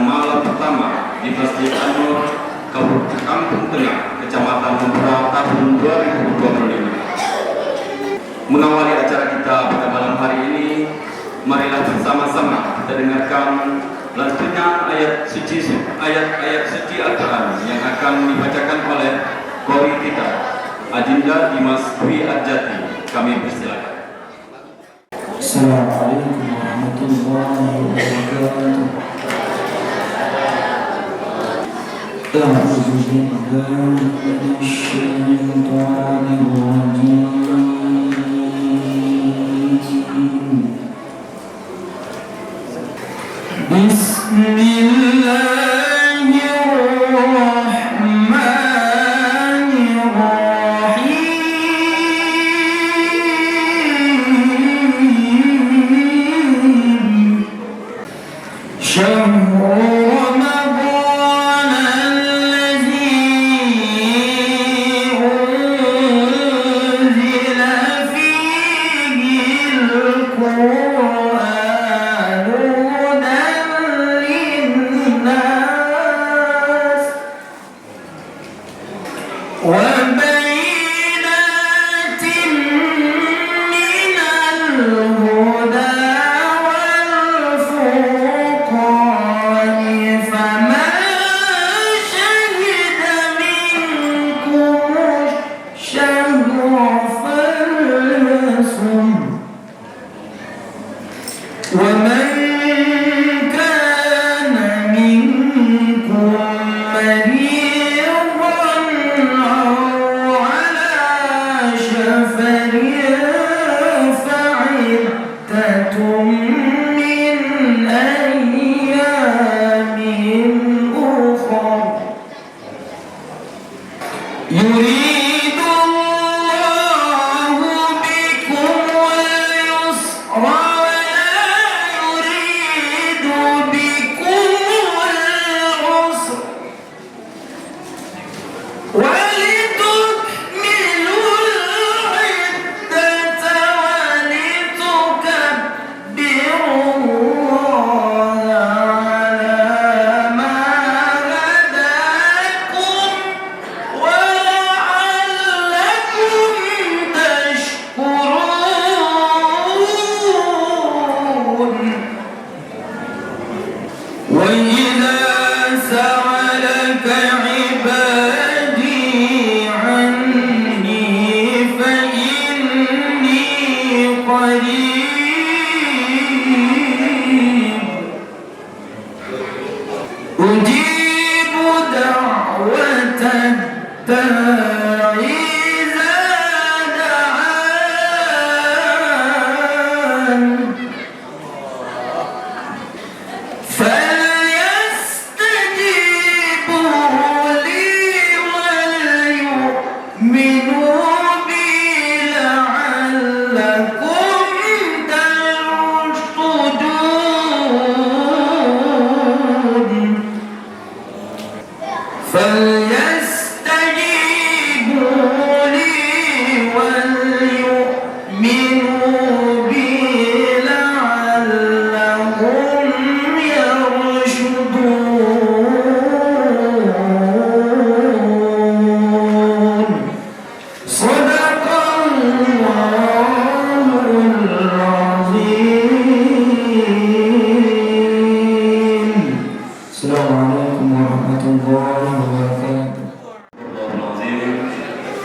malam pertama di Masjid An-Nur, Kampung Tengah, Kecamatan Mempura, tahun 2025. Mengawali acara kita pada malam hari ini, marilah bersama-sama kita dengarkan lantunnya ayat suci Al-Quran yang akan dibacakan oleh Qori kita, Adinda Dimas Dwi Arjati. Kami persilakan. Assalamualaikum warahmatullahi wabarakatuh. A'udzu billahi minasyaitonir rajim.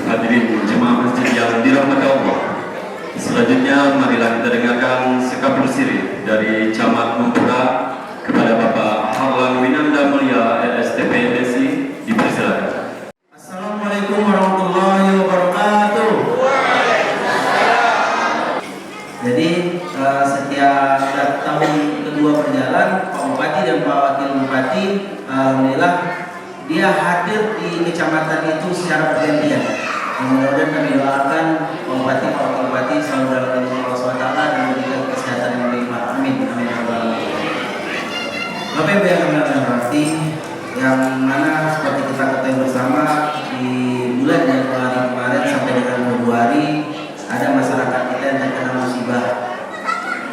Hadirin jemaah masjid yang dirahmati Allah. Selanjutnya marilah kita dengarkan sekabul siri dari Camat Mempura kepada Bapak Harlan Winanda Mulia LSTP LSI. Dipersilakan. Assalamualaikum warahmatullahi wabarakatuh. Jadi setiap tahun kedua berjalan, Pak Bupati dan Pak Wakil Bupati alhamdulillah dia hadir di kecamatan itu secara bergantian. Mudah-mudahan kami doakan Pak Bupati, Pak Wakil Bupati selalu dalam lindungan Allah SWT dan memberikan kesehatan yang baik. Amin. Amin. Bapak Ibu yang kami hormati, yang mana seperti kita ketahui bersama di bulan Januari kemarin sampai dengan Februari ada masyarakat kita yang terkena musibah,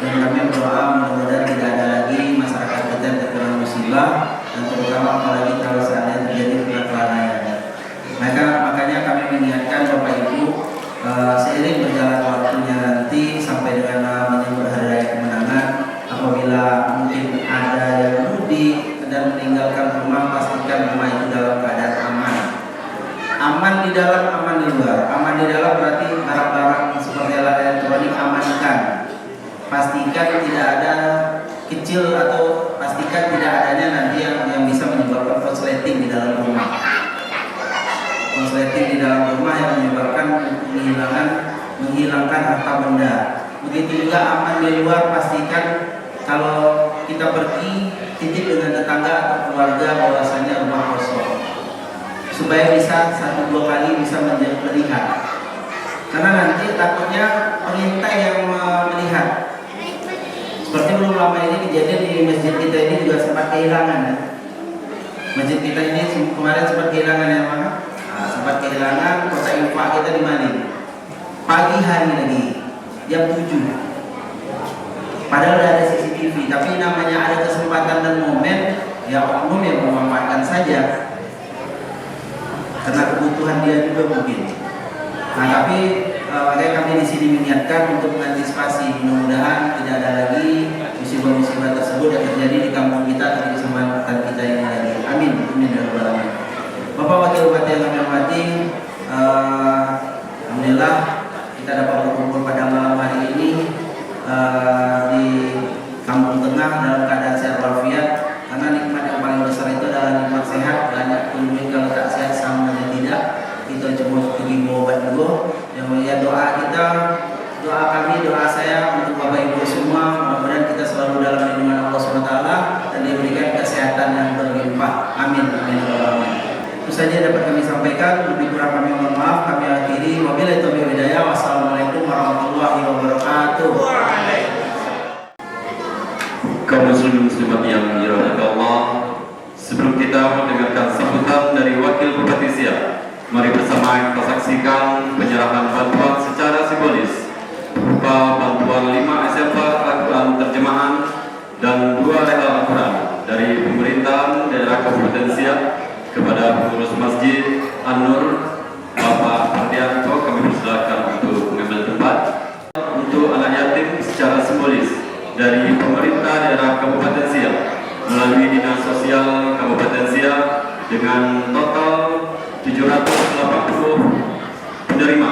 dan kami berdoa mudah-mudahan tidak ada lagi masyarakat kita yang terkena musibah. dan terutama apalagi kalau seandainya terjadi kelalaian. Makanya kami mengingatkan Bapak Ibu, seiring berjalan waktunya nanti sampai dengan menyambut hari raya kemenangan, apabila mungkin ada yang mudik dan meninggalkan rumah, pastikan rumah itu dalam keadaan aman. Aman di dalam, aman di luar. Aman di dalam berarti barang-barang seperti alat elektronik amankan. Pastikan tidak ada kecil atau pastikan tidak adanya nanti yang bisa menyebabkan korsleting di dalam rumah. Korsleting di dalam rumah yang menyebabkan menghilangkan harta benda. Begitu juga aman di luar, pastikan kalau kita pergi titip dengan tetangga atau keluarga bahwasanya rumah kosong, supaya bisa 1-2 kali bisa melihat. Karena nanti takutnya pengintai yang melihat. Seperti belum lama ini kejadian di masjid kita ini juga sempat kehilangan ya. Masjid kita ini kemarin sempat kehilangan yang mana? Sempat kehilangan kota infak kita di mana? Pagi hari lagi jam 7. Padahal udah ada CCTV, tapi namanya ada kesempatan dan momen, ya oknum yang memanfaatkan saja karena kebutuhan dia juga mungkin. Nah, tapi makanya kami di sini mengingatkan untuk mengantisipasi, mudah-mudahan tidak ada lagi musibah-musibah tersebut yang terjadi di kampung kita atau di kecamatan kita ini lagi. Amin, amin ya rabbal alamin. Bapak Wakil Bupati yang kami hormati, alhamdulillah kita dapat berkumpul pada malam hari ini di Kampung Tengah dalam keadaan sehat walafiat, karena nikmat yang paling besar itu adalah nikmat sehat. Banyak pun kalau tak sehat sama dan tidak, kita cuma pergi obat dulu. Yang mulia doa kita, doa kami, doa saya untuk Bapak Ibu semua, mudah-mudahan kita selalu dalam lindungan Allah SWT dan diberikan kesehatan yang berlimpah. Amin, amin. Itu saja dapat kami sampaikan. Lebih kurang kami mohon maaf. Kami akhiri. Wabillahi taufiq wal hidayah. Wassalamualaikum warahmatullahi wabarakatuh. Kaum muslimin muslimat yang dirahmati Allah, sebelum kita mendengarkan sambutan dari Wakil Bupati Siak, mari bersama kita saksikan penyerahan bantuan secara simbolis berupa bantuan 5 exemplar Al-Quran terjemahan dan 2 rehal Al-Quran dari pemerintahan daerah Kabupaten Siak kepada pengurus Masjid An-Nur Bapak Ardianto. Kami persilakan untuk mengambil tempat. Untuk anak yatim secara simbolis dari pemerintah daerah Kabupaten Siak melalui Dinas Sosial Kabupaten Siak dengan total 780 penerima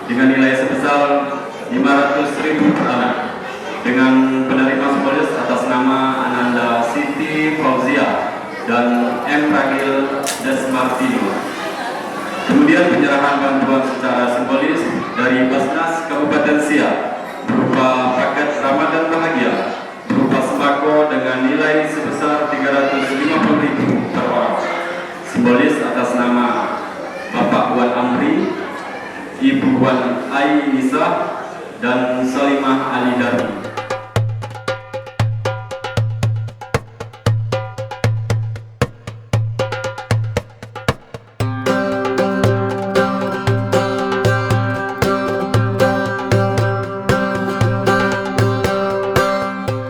dengan nilai sebesar 500.000 per anak, dengan penerima simbolis atas nama Ananda Siti Fauzia dan M. Ragil Desmartino. Kemudian penyerahan bantuan secara simbolis dari Basnas Kabupaten Siak berupa paket Ramadan Bahagia berupa sembako dengan nilai sebesar 350.000 per orang, simbolis atas nama Bapak Wan Amri, Ibu Wan Ainisah, dan Salimah Ali Darmi.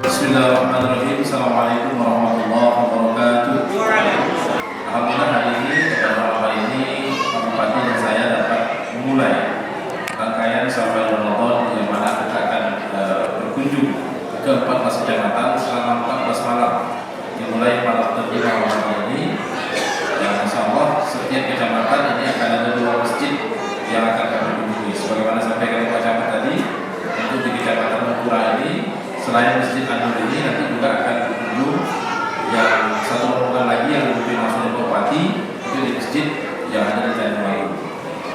Bismillahirrahmanirrahim. Assalamualaikum warahmatullahi wabarakatuh. Alhamdulillah hari ini, pada malam hari ini, Pak Bupati dan saya dapat memulai rangkaian sampai Ramadan yang mana kita akan berkunjung ke 14 kecamatan selama 14 malam, dimulai malam terjemah Ramadan ini. Dan insyaallah setiap kecamatan ini akan ada 2 masjid yang akan kami kunjungi. Sebagaimana sampaikan Pak Camat tadi, untuk di Kecamatan Mempura ini, selain Masjid An-Nur ini, nanti juga akan berkunjung yang satu rombongan lagi yang dipimpin langsung oleh Bupati, itu di masjid yang ada di Tanjung.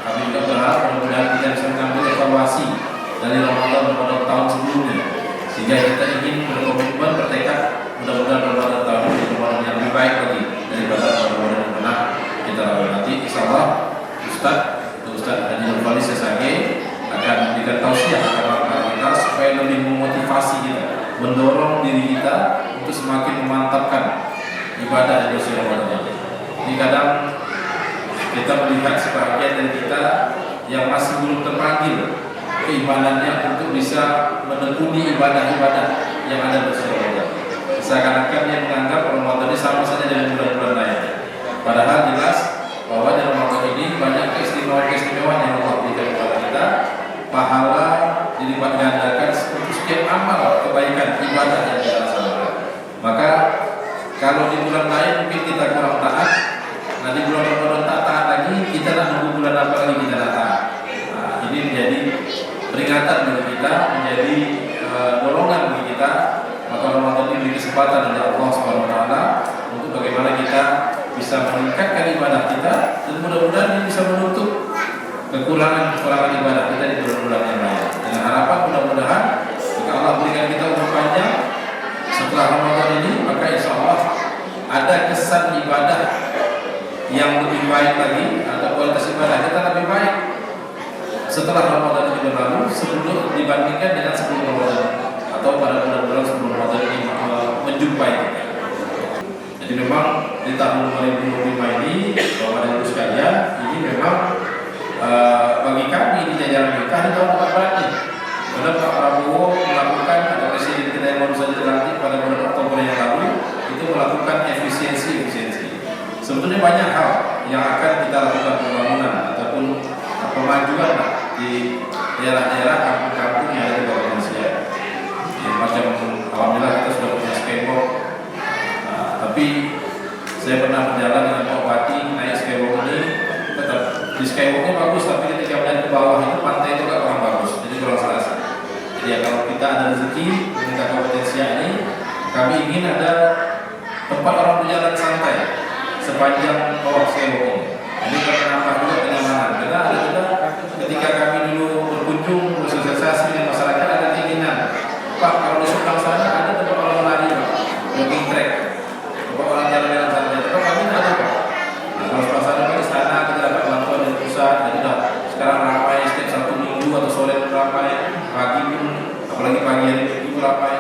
Kami juga berharap mudah-mudahan kita bisa mengambil evaluasi dari Ramadan tahun sebelumnya, sehingga kita ingin berkomitmen, bertekad mudah-mudahan Ramadan tahun ini Ramadan yang lebih baik lagi daripada Ramadan yang pernah kita lalui. Nanti insyaallah Ustaz Haji Nurfali Sesage akan memberikan tausiah kepada kita supaya lebih memotivasi kita, mendorong diri kita untuk semakin memantapkan ibadah di bulan Ramadan. Ini kadang kita melihat sebagian dari kita yang masih belum terpanggil keimanannya untuk bisa menekuni ibadah-ibadah yang ada di bulan Ramadan. Seakan-akan dia menganggap Ramadan ini sama saja dengan Kalau di bulan lain mungkin kita kurang taat, nah di bulan Ramadan tak taat lagi, kita nak nunggu bulan apa lagi kita tak taat. Nah, ini menjadi peringatan bagi kita, menjadi dorongan bagi kita. Maka Ramadan ini kesempatan dari Allah Subhanahu Wa Taala untuk bagaimana kita bisa meningkatkan ibadah kita, dan mudah-mudahan ini bisa menutup kekurangan ibadah kita di bulan-bulan yang lain. Dengan harapan mudah-mudahan jika Allah berikan kita umur panjang setelah Ramadan ini, maka insya Allah ada kesan ibadah yang lebih baik lagi, atau kualitas ibadah kita lebih baik setelah Ramadan ini berlalu sebelum dibandingkan dengan sebelum Ramadan atau pada bulan-bulan sebelum Ramadan ini menjumpai kita. Jadi memang di tahun 2025 ini, Bapak dan Ibu sekalian, ini memang bagi kami di jajaran kita ini tahun yang berat nih. Karena Pak Prabowo melakukan, atau Presiden kita yang baru saja dilantik pada bulan Oktober yang lalu, itu melakukan efisiensi. Sebetulnya banyak hal yang akan kita lakukan pembangunan ataupun pemajuan di daerah-daerah kampung-kampung yang ada di bawah Indonesia. Ya, macam alhamdulillah kita sudah punya skywalk. Tapi saya pernah berjalan dengan Pak Bupati naik skywalk ini, tetap di skywalknya bagus, tapi ketika melihat ke bawah itu pantai itu gak kurang bagus, jadi kurang selasa. Jadi ya, kalau kita ada rezeki dengan Kabupaten Siak ini, kami ingin ada tempat orang berjalan santai sepanjang bawah skywalk ini. Ini akan menambah juga kenyamanan. Karena ada juga ketika kami dulu berkunjung bersosialisasi dengan masyarakat, ada keinginan, Pak, kalau di sebelah sana ada tempat orang lari, jogging track, tempat orang jalan-jalan santai. Tapi kami tidak ada, Pak. Nah, kalau sebelah sana di sana kita dapat bantuan dari pusat. Jadi sekarang ramai setiap Sabtu Minggu atau sore pun ramai, pagi pun, apalagi pagi hari Minggu ramai.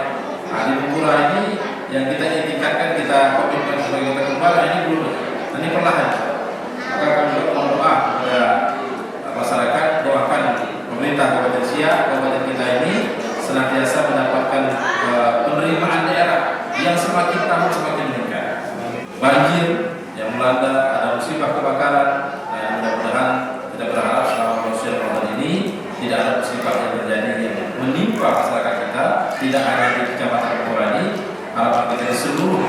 Nah, di Bungkura ini yang kita tingkatkan, kita komitmen sebagai kita kembali ini belum. Ini perlahan. Maka kami juga mohon doa kepada masyarakat, doakan pemerintah Kabupaten Siak, kabupaten kita ini senantiasa mendapatkan penerimaan daerah yang semakin tahun semakin meningkat. Banjir yang melanda, ada musibah kebakaran, dan mudah-mudahan kita berharap selama proses Ramadan ini tidak ada musibah yang terjadi yang menimpa masyarakat kita, tidak hanya di Kecamatan Bungkura. Harapan kita di seluruh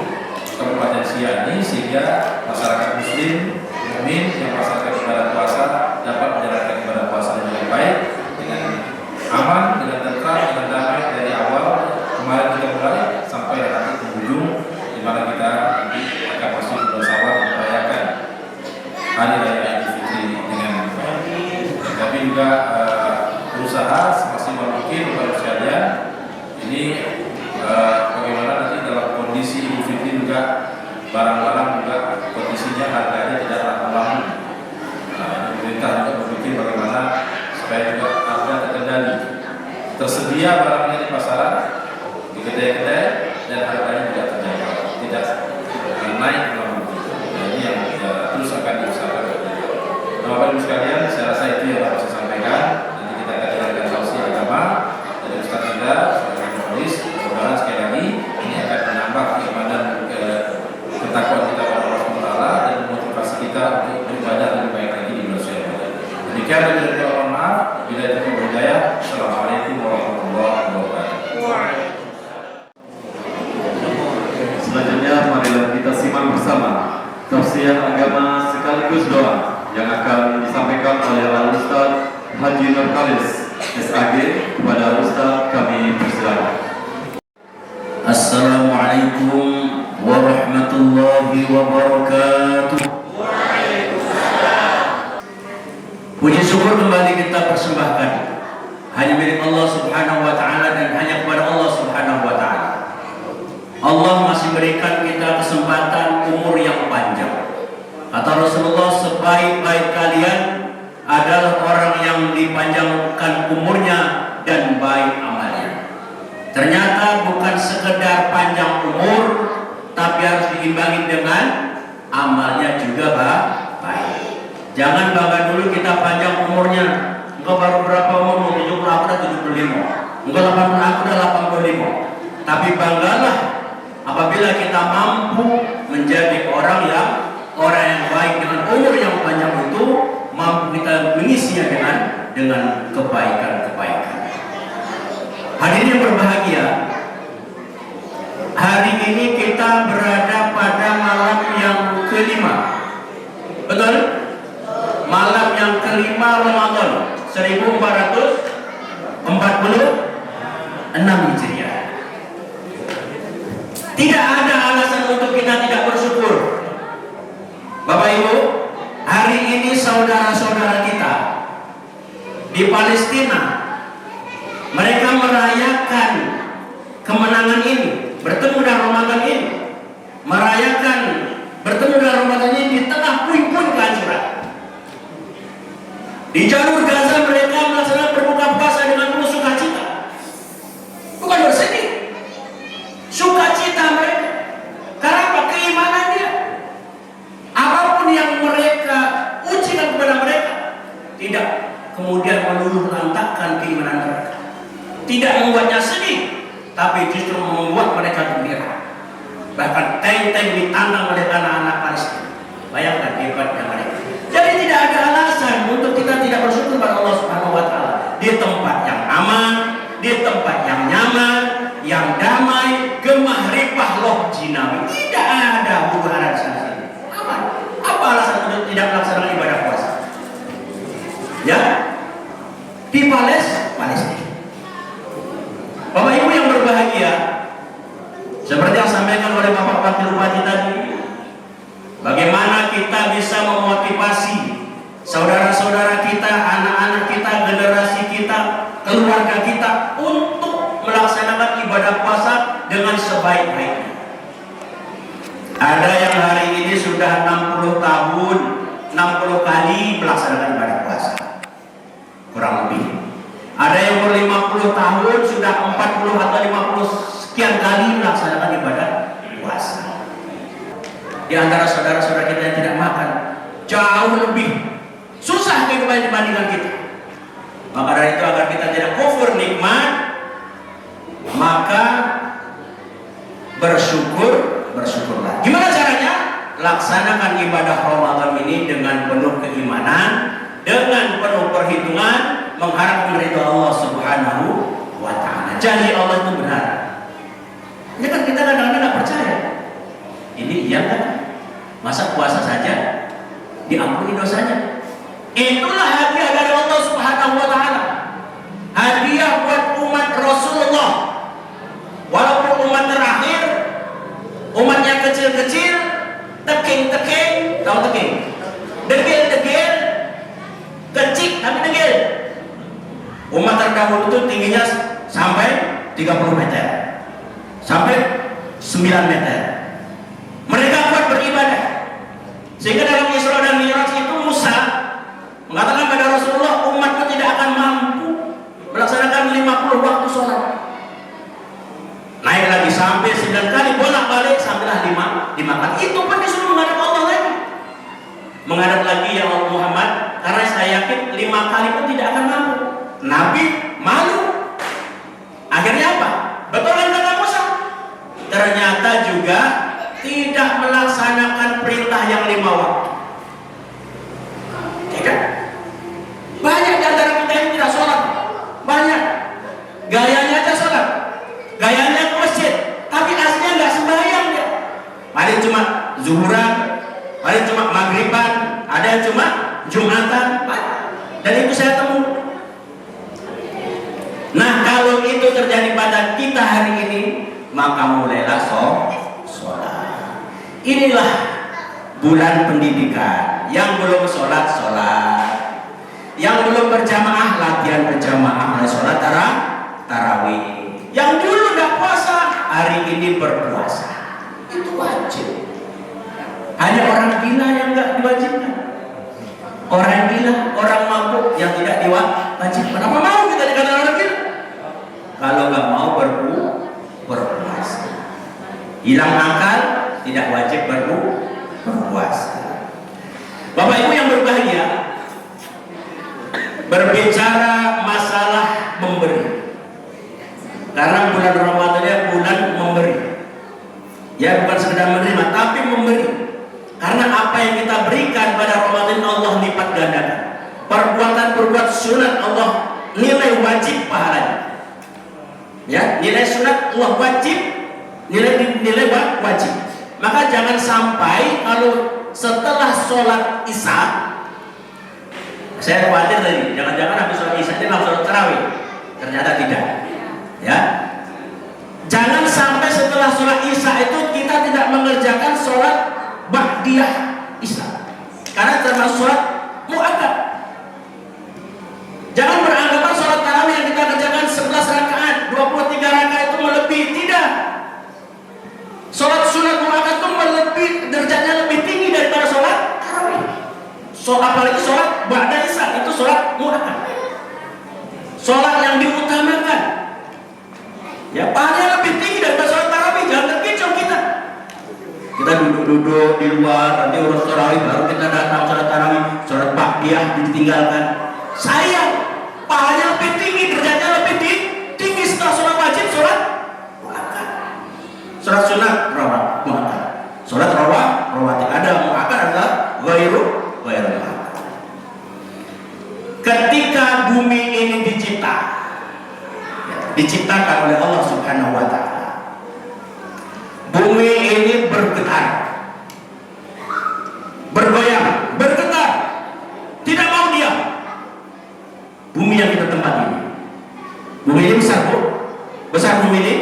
Kabupaten Siak ini, sehingga masyarakat Muslim, mukmin yang melaksanakan ibadah puasa dapat menjalankan ibadah puasa dengan baik, dengan aman, dengan tentram, dengan damai dari awal kemarin kita mulai sampai nanti penghujung, di mana kita nanti akan masuk bulan Syawal merayakan hari raya Idul Fitri dengan baik. Tapi juga berusaha semaksimal mungkin kepada sekalian ini bagaimana nanti dalam kondisi Idul Fitri juga barang-barang juga kondisinya harganya tidak laku. Nah, pemerintah juga berpikir bagaimana supaya juga harga terkendali, tersedia barangnya di pasaran, di kedai-kedai, dan harganya juga terjangkau, tidak naik lalu. Nah, ini yang terus akan diusahakan. Bapak Ibu sekalian, saya rasa itu yang harus saya sampaikan. Nanti kita akan jalankan sausi agama dari Ustaz kita sebagai penulis. Mudah-mudahan sekali lagi ini akan menambah keimanan, ketakwaan kita kepada Allah SWT, dan memotivasi kita untuk beribadah lebih baik lagi di bulan suci Ramadan. Demikian dari doa maaf. Bila itu berhidayah. Assalamualaikum warahmatullahi wabarakatuh. Selanjutnya marilah kita simak bersama tafsir agama sekaligus doa yang akan disampaikan oleh Al-Ustaz Haji Nur Khalis SAG. Kepada Ustaz kami persilakan. Assalamualaikum warahmatullahi wabarakatuh. Puji syukur kembali kita persembahkan hanya milik Allah Subhanahu wa taala, dan hanya kepada Allah Subhanahu wa taala. Allah masih berikan kita kesempatan umur yang panjang. Kata Rasulullah, sebaik-baik kalian adalah orang yang dipanjangkan umurnya dan baik amalnya. Ternyata bukan sekedar panjang umur, tapi harus diimbangi dengan amalnya juga baik. Jangan bangga dulu kita panjang umurnya. Engkau baru berapa umur? 70, aku udah 75. Engkau 80, aku udah 85. Tapi banggalah apabila kita mampu menjadi orang yang baik dengan umur yang panjang itu, mampu kita mengisinya dengan kebaikan-kebaikan. Hadirin yang berbahagia, hari ini kita berada pada di Palestina, mereka merayakan kemenangan ini, bertemu dengan Ramadan ini, merayakan bertemu dengan Ramadan ini di tengah puing-puing kehancuran. Di jalur Gaza mereka melaksanakan berbuka puasa dengan penuh sukacita, bukan bersedih, sukacita mereka. Karena apa? Keimanan dia. Apapun yang mereka ujikan kepada mereka, tidak kemudian meluluh lantakkan keimanan mereka, tidak membuatnya sedih, tapi justru membuat mereka gembira. Bahkan tank-tank ditantang oleh anak-anak Palestina. Bayangkan hebatnya mereka. Jadi tidak ada alasan untuk kita tidak bersyukur kepada Allah Subhanahu wa taala di tempat yang aman, di tempat yang nyaman, yang damai, gemah ripah loh jinawi. Tidak ada huru-hara di sana sini. Apa alasan untuk tidak melaksanakan ibadah puasa? Ya, di Palestina. Bapak Ibu yang berbahagia, seperti yang disampaikan oleh Bapak Wakil Bupati tadi, bagaimana kita bisa memotivasi saudara-saudara kita, anak-anak kita, generasi kita, keluarga kita untuk melaksanakan ibadah puasa dengan sebaik-baiknya. Ada yang hari ini sudah 60 tahun, 60 kali melaksanakan ibadah puasa, kurang lebih. Ada yang ber-50 tahun sudah 40 atau 50 sekian kali melaksanakan ibadah puasa. Di antara saudara-saudara kita yang tidak makan, jauh lebih susah kehidupan dibandingkan kita. Maka dari itu, agar kita tidak kufur nikmat, maka bersyukurlah. Gimana caranya? Laksanakan ibadah Ramadan ini dengan penuh keimanan, dengan penuh perhitungan, mengharapkan ridho Allah Subhanahu wa taala. Janji Allah itu benar. Ini kan kita kadang-kadang tidak percaya. Ini iya kan? Masa puasa saja diampuni dosanya? Itulah hadiah dari Allah Subhanahu wa taala. Hadiah buat umat Rasulullah. Walaupun umat terakhir, umat yang kecil-kecil, teking-teking, tahu teking? Degil-degil, kecil tapi degil. Umat terdahulu itu tingginya sampai 30 meter, sampai 9 meter. Mereka kuat beribadah, sehingga dalam Isra dan Mi'raj itu Musa mengatakan pada Rasulullah, umatku tidak akan mampu melaksanakan 50 waktu sholat. Naik lagi sampai 9 kali, bolak-balik sampailah 5 kali. Itu pun disuruh menghadap Allah lagi, menghadap lagi ya Allah Muhammad, karena saya yakin 5 kali pun tidak akan mampu. Nabi malu. Akhirnya apa? Betul kan kata Musa? Ternyata juga tidak melaksanakan perintah yang 5 waktu. Tidak. Banyak di antara kita yang tidak sholat. Banyak. Gayanya aja sholat, gayanya ke masjid, tapi aslinya nggak sembahyang dia. Ada yang cuma zuhuran, ada yang cuma maghriban, ada yang cuma jumatan. Dan itu saya temui. Nah, kalau itu terjadi pada kita hari ini, maka mulailah sholat. Inilah bulan pendidikan. Yang belum sholat, yang belum berjamaah, latihan berjamaah, mulai sholat tarawih. Yang dulu tidak puasa, hari ini berpuasa. Itu wajib. Hanya orang gila yang nggak diwajibkan. Orang gila, orang mabuk yang tidak diwajibkan. Apa mau kita dikatakan orang gila? Kalau nggak mau berpuasa, hilang akal, tidak wajib berpuasa. Bapak Ibu yang berbahagia, berbicara masalah memberi, karena bulan Ramadan bulan memberi. Ya, bukan sekedar menerima, tapi memberi. Karena apa yang kita berikan pada Ramadan, Allah lipat gandakan. Perbuatan sunat Allah nilai wajib pahalanya. Ya, nilai sunat Allah wajib, nilai wajib. Maka jangan sampai kalau setelah sholat Isya, saya khawatir tadi, jangan-jangan habis sholat Isya ini langsung sholat tarawih. Ternyata tidak. Ya, jangan sampai setelah sholat Isya itu kita tidak mengerjakan sholat ba'diyah Isya, karena termasuk sholat mu'akkad. Jangan apalagi sholat ba'da isya, itu sholat muakkad, sholat yang diutamakan. Ya, pahalanya lebih tinggi daripada sholat tarawih. Jangan terkecoh kita. Kita duduk-duduk di luar, nanti urus tarawih, baru kita datang sholat tarawih, sholat ba'diyah ditinggalkan. Sayang, pahalanya lebih tinggi, derajatnya lebih tinggi setelah sholat wajib, sholat muakkad. Sholat sunat rawat muakkad, sholat rawatib ada muakkad, ada ghairu muakkad. Ketika bumi ini diciptakan oleh Allah Subhanahu wa Ta'ala, bumi ini bergetar, bergoyang, bergetar, tidak mau diam. Bumi yang kita tempati ini, bumi ini besar, Bu. Besar bumi ini?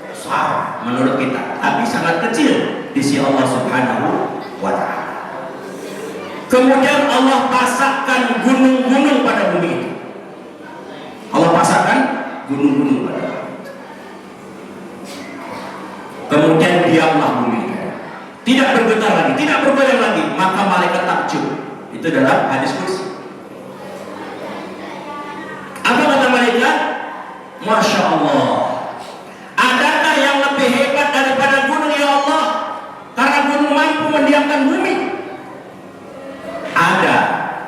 Besar menurut kita, tapi sangat kecil di sisi Allah Subhanahu wa Ta'ala. Kemudian Allah pasangkan gunung-gunung pada bumi itu. Allah pasangkan gunung-gunung pada bumi itu. Kemudian diamlah bumi itu, tidak bergetar lagi, tidak bergoyang lagi. Maka malaikat takjub. Itu dalam hadis qudsi. Apa kata malaikat? Masya Allah, adakah yang lebih hebat daripada gunung ya Allah? Karena gunung mampu mendiamkan bumi. Ada.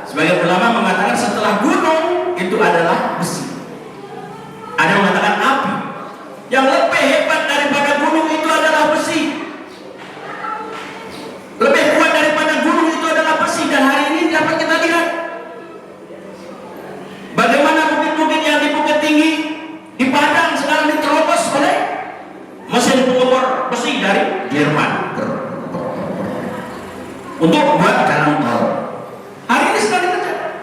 Sebagian ulama mengatakan setelah gunung itu adalah besi. Ada yang mengatakan api. Yang lebih hebat daripada gunung itu adalah besi. Lebih kuat daripada gunung itu adalah besi. Dan hari ini dapat kita lihat bagaimana bukit-bukit yang di Bukit Tinggi, di Padang sekarang diterobos oleh mesin pengubur besi dari Jerman untuk buat jalan tol. Hari ini sedang dikerja.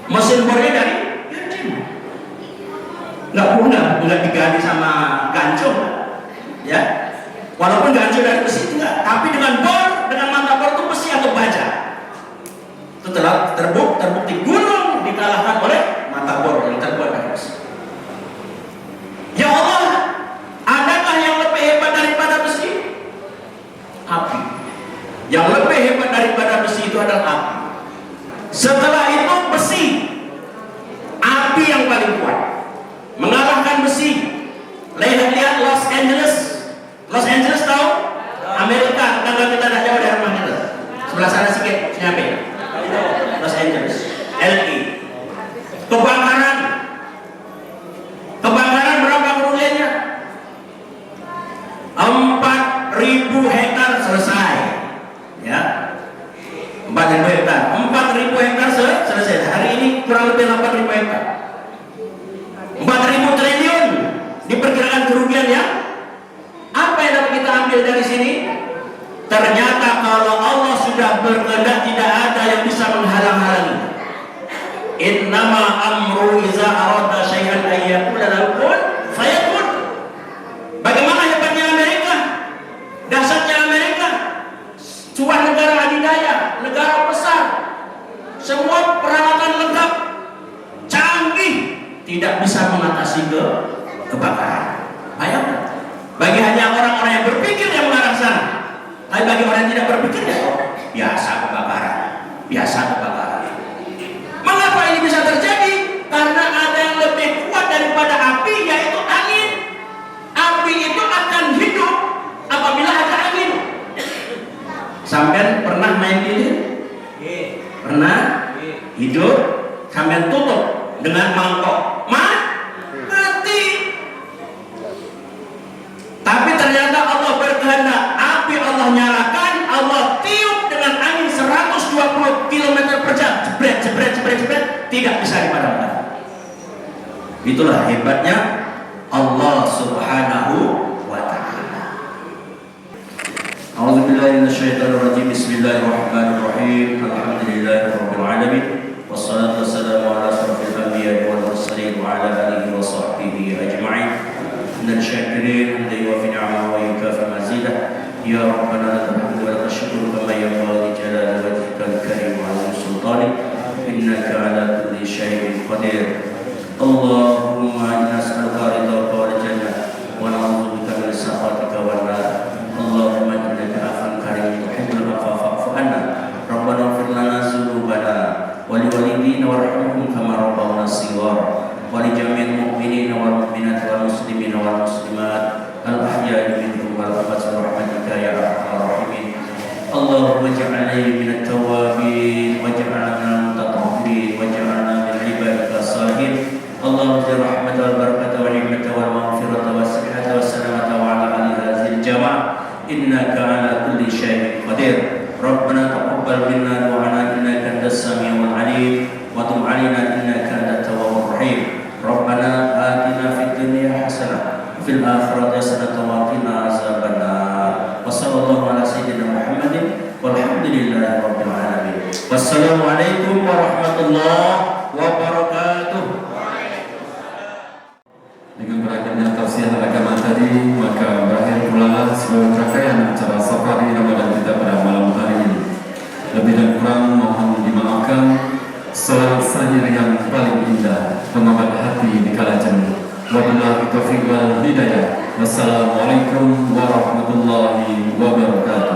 Mesin bornya dari Jerman. Nggak diganti sama gancung, ya. Walaupun gancung dari besi enggak, tapi dengan bor, dengan mata bor itu besi atau baja. Itu telah terbukti gunung dikalahkan oleh mata bor yang terbuat dari besi. Ya Allah, adakah yang lebih hebat daripada besi? Api. Yang lebih hebat daripada besi itu adalah api. Setelah itu besi, api yang paling kuat mengalahkan besi. Lihat Los Angeles tahu? Amerika, tetangga kita tidak jauh dari rumah kita. Sebelah sana sedikit, nyampe. Los Angeles, LA. Kebakaran berapa kerugiannya? 4.000 hektar selesai. Ya. 4.000 hektar. 4.000 hektar selesai. Hari ini kurang lebih 8.000 hektar. 4.000 triliun diperkirakan kerugian ya. Apa yang dapat kita ambil dari sini? Ternyata kalau Allah sudah berkehendak tidak ada yang bisa menghalang-halangi. Innama amru iza arada syai'an ayyakuna lahu kun fayakun. Bagaimana hebatnya Amerika? Dahsyatnya Amerika. Sebuah negara adidaya, negara besar. Semua peralatan lengkap, canggih, tidak bisa mengatasi kebakaran. Bayangkan. Bagi hanya orang-orang yang berpikir yang mengarah sana. Tapi bagi orang yang tidak berpikir ya biasa kebakaran. Mengapa ini bisa terjadi? Karena ada yang lebih kuat daripada api, yaitu angin. Api itu akan hidup apabila ada angin. Sampai pernah main lilin? Pernah? Hidup sampai tutup dengan mangkok. Mati. Tapi ternyata Allah berkehendak, api Allah nyalakan, Allah tiup dengan angin 120 km per jam, jebret, tidak bisa dipadamkan. Itulah hebatnya Allah Subhanahu wa Ta'ala. A'udzubillahi minasyaitonir rajim. Bismillahirrahmanirrahim. Alhamdulillahirabbil alamin. Wassalatu wassalamu ala asyrofil anbiya'i wal mursalin wa ala alihi wa sahbihi ajma'in. Innal syakirin la yuwaffi ni'amahu wa yukafi mazidah. Ya Rabbana lakal hamdu wa lakal syukru kama yanbaghi li jalali wajhikal karim wa 'azimi sultanik. Innaka 'ala kulli syai'in qadir. Allahumma inna nas'aluka ridhaka wal jannah wa na'udzubika min sakhatika wan nar. Allahumma innaka 'afuwwun karimun tuhibbul 'afwa fa'fu 'anna. عليه من التوابين واجعلنا من المتطهرين واجعلنا من عبادك الصالحين اللهم اجعل الرحمة والبركة والنعمة والمغفرة والصحة والسلامة وعلى آل هذه الجماعة إنك على كل شيء قدير ربنا تقبل منا دعانا إنك أنت السميع العليم وتب علينا إنك أنت التواب الرحيم ربنا آتنا في الدنيا حسنة وفي الآخرة حسنة وقنا عذاب النار وصلى الله على سيدنا محمد والحمد لله رب العالمين والسلام عليكم ورحمة الله وبركاته. Dengan berakhirnya tausiah agama tadi, maka berakhir pula seluruh rangkaian acara safari Ramadan kita pada malam hari ini. Lebih dan kurang mohon dimaafkan. Salawat saja yang paling indah, pengobat hati di kala jenuh. Wabillahi taufiq wal hidayah. Wassalamualaikum warahmatullahi wabarakatuh.